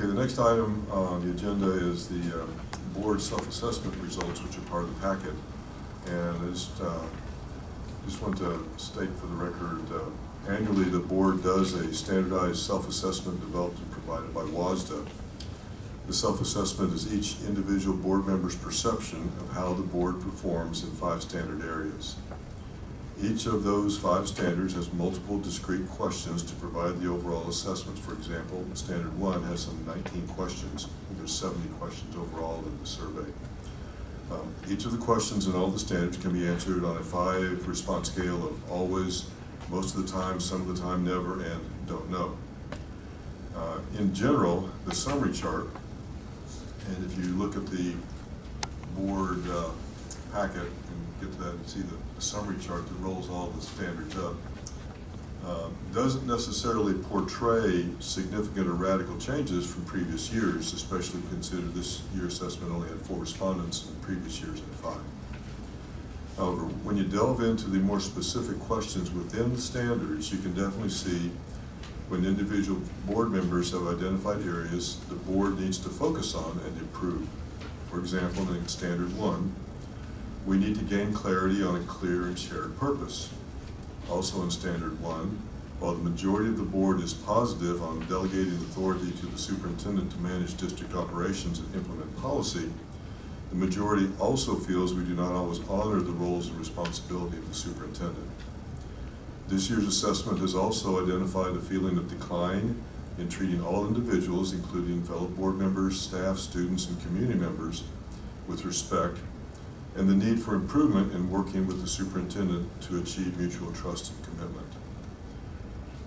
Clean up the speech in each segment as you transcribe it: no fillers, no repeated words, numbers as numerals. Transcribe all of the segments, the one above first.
Okay, the next item on the agenda is the board self-assessment results, which are part of the packet. And I just want to state for the record, annually the board does a standardized self-assessment developed and provided by WASDA. The self-assessment is each individual board member's perception of how the board performs in 5 standard areas. Each of those 5 standards has multiple discrete questions to provide the overall assessment. For example, Standard 1 has some 19 questions. I think there's 70 questions overall in the survey. Each of the questions in all the standards can be answered on a 5 response scale of always, most of the time, some of the time, never, and don't know. In general, the summary chart, and if you look at the board packet and get to that and see the summary chart that rolls all the standards up, doesn't necessarily portray significant or radical changes from previous years, especially consider this year's assessment only had 4 respondents and the previous years had 5. However, when you delve into the more specific questions within the standards, you can definitely see when individual board members have identified areas the board needs to focus on and improve. For example, in Standard 1, we need to gain clarity on a clear and shared purpose. Also in Standard 1, while the majority of the board is positive on delegating authority to the superintendent to manage district operations and implement policy, the majority also feels we do not always honor the roles and responsibility of the superintendent. This year's assessment has also identified a feeling of decline in treating all individuals, including fellow board members, staff, students, and community members, with respect, and the need for improvement in working with the superintendent to achieve mutual trust and commitment.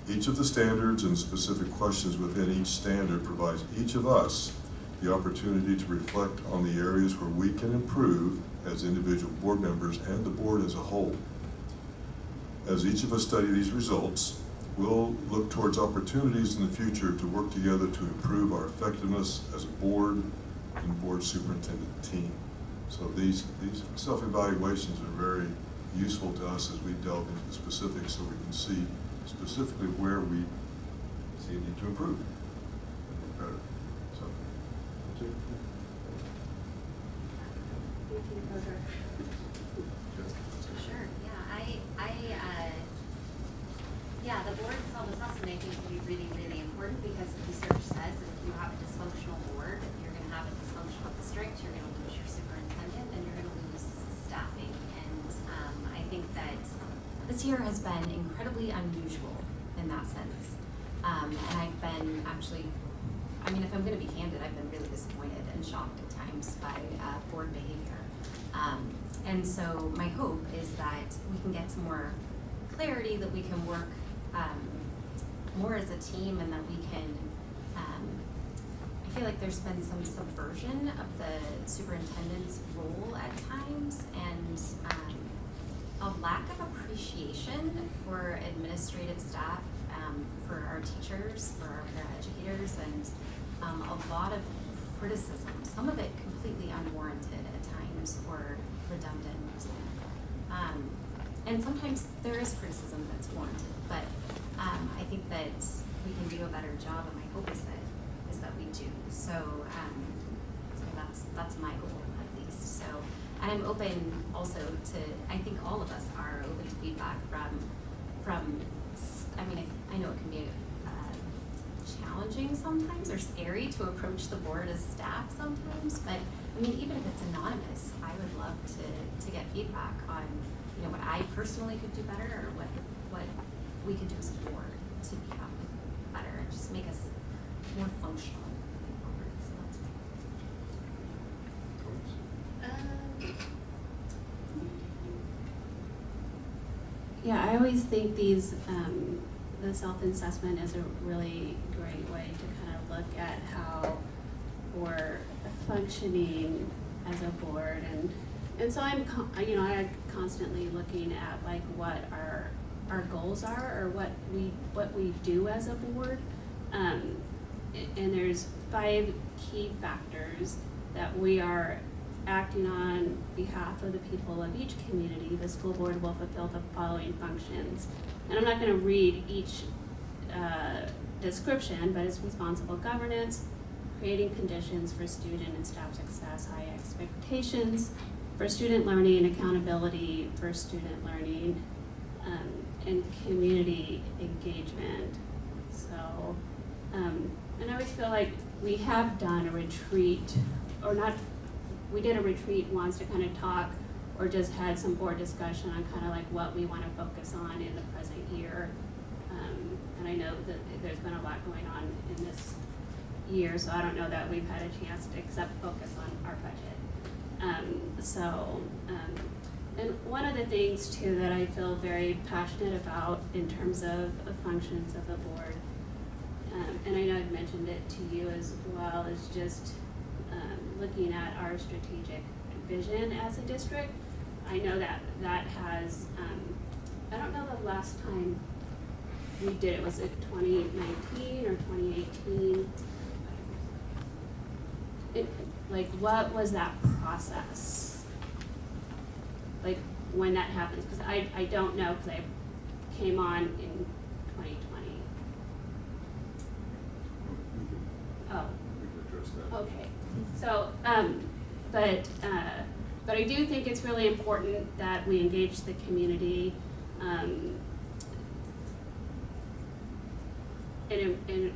Each of the standards and specific questions within each standard provides each of us the opportunity to reflect on the areas where we can improve as individual board members and the board as a whole. As each of us study these results, we'll look towards opportunities in the future to work together to improve our effectiveness as a board and board superintendent team. So these self-evaluations are very useful to us as we delve into the specifics so we can see specifically where we see a need to improve and work better. So, Thank you, Roger. Sure. Yeah, the board self-assessment I think can be really, really important because research says if you have a dysfunctional board, you're going to have a dysfunctional district, you're going to lose your superintendent, and you're going to lose staffing. And I think that this year has been incredibly unusual in that sense. And I've been actually, I mean, if I'm going to be candid, I've been really disappointed and shocked at times by board behavior. And so my hope is that we can get some more clarity, that we can work more as a team, and that we can, I feel like there's been some subversion of the superintendent's role at times, and a lack of appreciation for administrative staff, for our teachers, for our paraeducators, and a lot of criticism, some of it completely unwarranted at times or redundant. And sometimes there is criticism that's warranted, but I think that we can do a better job, and my hope is that we do. So that's my goal at least. So, and I'm open also to, I think all of us are open to feedback from. I mean, I know it can be challenging sometimes or scary to approach the board as staff sometimes, but I mean, even if it's anonymous, I would love to get feedback on, you know, what I personally could do better, or what we could do as a board to become better and just make us more functional moving forward. So that's Yeah, I always think these, the self-assessment is a really great way to kind of look at how we're functioning as a board, and so I'm constantly looking at like what our goals are, or what we do as a board, and there's 5 key factors that we are acting on behalf of the people of each community. The school board will fulfill the following functions, and I'm not going to read each description, but it's responsible governance, creating conditions for student and staff success, high expectations for student learning, accountability for student learning, and community engagement. So, and I always feel like we have done a retreat, or not, we did a retreat once to kind of talk, or just had some board discussion on kind of like what we want to focus on in the present year. And I know that there's been a lot going on in this year, so I don't know that we've had a chance to except focus on our budget. And one of the things too that I feel very passionate about in terms of functions of the board, and I know I've mentioned it to you as well, is just looking at our strategic vision as a district. I know that has, I don't know the last time we did it, was it 2019 or 2018? Like, what was that process? Like, when that happens? Because I don't know, because I came on in 2020. Oh. We can address that. Okay, so, but I do think it's really important that we engage the community, and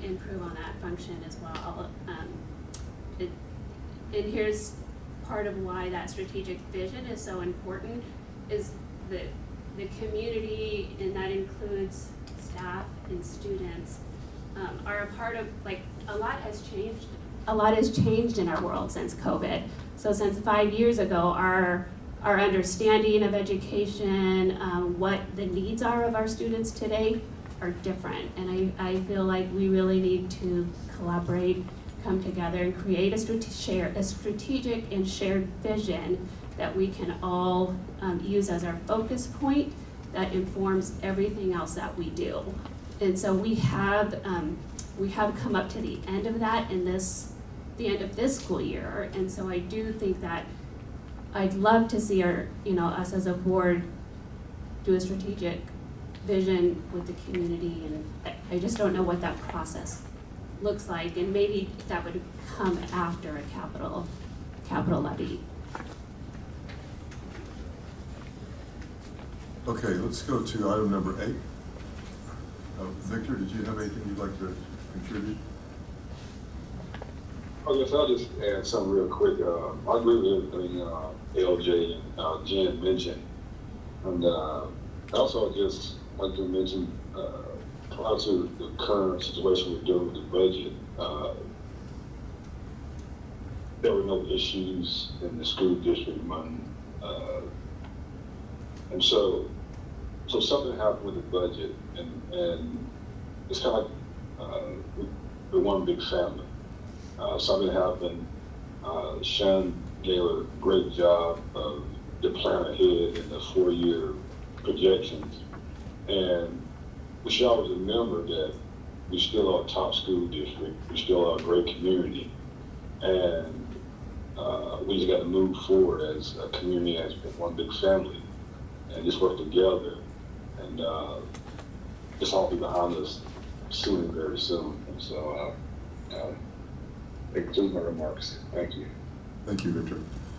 improve on that function as well. And here's part of why that strategic vision is so important, is that the community, and that includes staff and students, are a part of, like, a lot has changed in our world since COVID. So since 5 years ago, our understanding of education, what the needs are of our students today are different. And I feel like we really need to collaborate, come together, and create a strategic and shared vision that we can all use as our focus point that informs everything else that we do. And so we have come up to the end of that in the end of this school year. And so I do think that I'd love to see us as a board do a strategic vision with the community, and I just don't know what that process looks like, and maybe that would come after a capital levy. Okay, let's go to item number 8. Victor, did you have anything you'd like to contribute? Oh, yes, I'll just add something real quick. I agree with everything LJ and Jen mentioned. And also just like to mention, prior to the current situation we're dealing with the budget, there were no issues in the school district money. And so something happened with the budget, and it's kind of like we're one big family. Something happened. Sean gave a great job of the plan ahead in the 4-year projections. And we should always remember that we still are a top school district. We still are a great community. And we just got to move forward as a community, as one big family, and just work together. And this all be behind us soon and very soon. And so, that concludes my remarks. Thank you. Thank you, Victor.